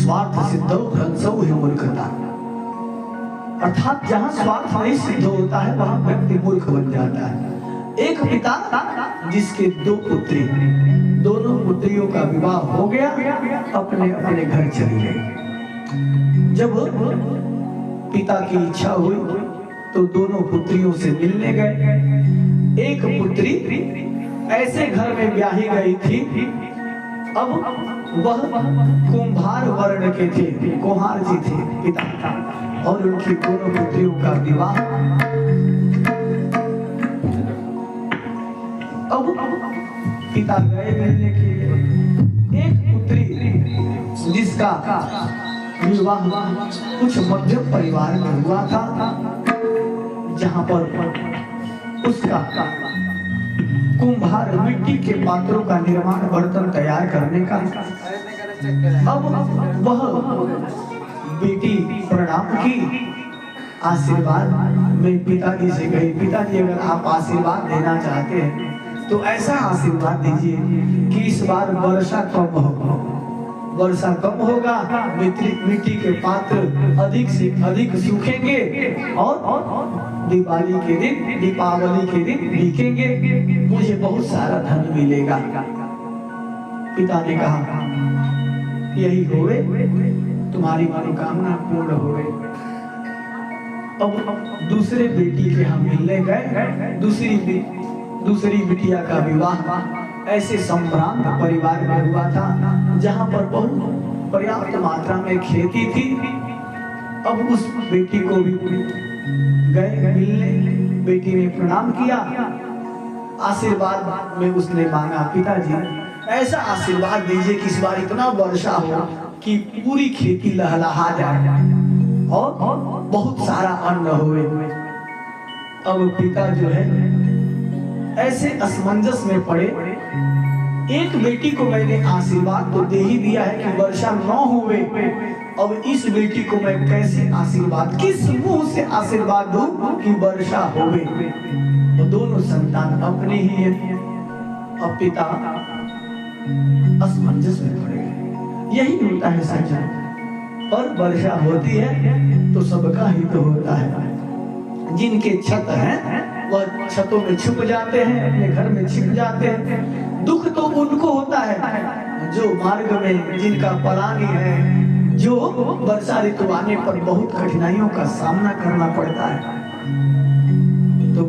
स्वार्थ सिद्धौ ध्वंसौ ही मूर्खता। अर्थात जहां स्वार्थ नहीं सिद्ध होता है वहां व्यक्ति मूर्ख बन जाता है। एक पिता जिसके दो पुत्री, दोनों पुत्रियों का विवाह हो गया, अपने अपने घर चली गई। जब पिता की इच्छा हुई तो दोनों पुत्रियों से मिलने गए। एक पुत्री ऐसे घर में ब्याही गई थी, अब वह कुंभार वर्ण के थे, कुम्हार जी थे पिता, और उनकी दोनों पुत्रियों का विवाह। अब पिता गए मिलने के लिए। एक पुत्री जिसका विवाह कुछ मध्यम परिवार में हुआ था, जहां पर उसका कुंभार मिट्टी के पात्रों का निर्माण, बर्तन तैयार करने का। अब वह बेटी प्रणाम की, आशीर्वाद में पिताजी से गई, पिताजी अगर आप आशीर्वाद देना चाहते हैं तो ऐसा आशीर्वाद दीजिए कि इस बार वर्षा कम हो, वर्षा कम होगा, मिट्टी के पात्र अधिक से अधिक सूखेंगे और दीपावली के दिन बिकेंगे, मुझे बहुत सारा धन मिलेगा। पिता ने कहा यही होवे, तुम्हारी मनोकामना पूर्ण होवे। अब दूसरे बेटी के हम मिलने गए। दूसरी बिटिया का विवाह ऐसे संभ्रांत परिवार में हुआ था, जहां पर बहुत पर्याप्त मात्रा में खेती थी। अब उस बेटी को भी गए मिलने, बेटी ने प्रणाम किया, आशीर्वाद में उसने मांगा, पिताजी ऐसा आशीर्वाद दीजिए कि इस बार इतना वर्षा हो कि पूरी खेती लहलहा जाए और बहुत सारा अन्न होवे। अब पिता जो है ऐसे असमंजस में पड़े, एक बेटी को मैंने आशीर्वाद तो दे ही दिया है कि वर्षा न हुए, अब इस बेटी को मैं कैसे आशीर्वाद, किस मुंह से आशीर्वाद दूं कि वर्षा होवे। वो दोनों संतान अपने ही है। अब पिता असमंजस में पड़ गए। यही होता है सज्जन, और वर्षा होती है तो सबका हित होता है। जिनके छत हैं वह छतों में छुप जाते हैं, अपने घर में छिप जाते हैं। दुख तो उनको होता है जो मार्ग में जिनका पलानी है, जो वर्षा ऋतु आने पर बहुत कठिनाइयों का सामना करना पड़ता है। तो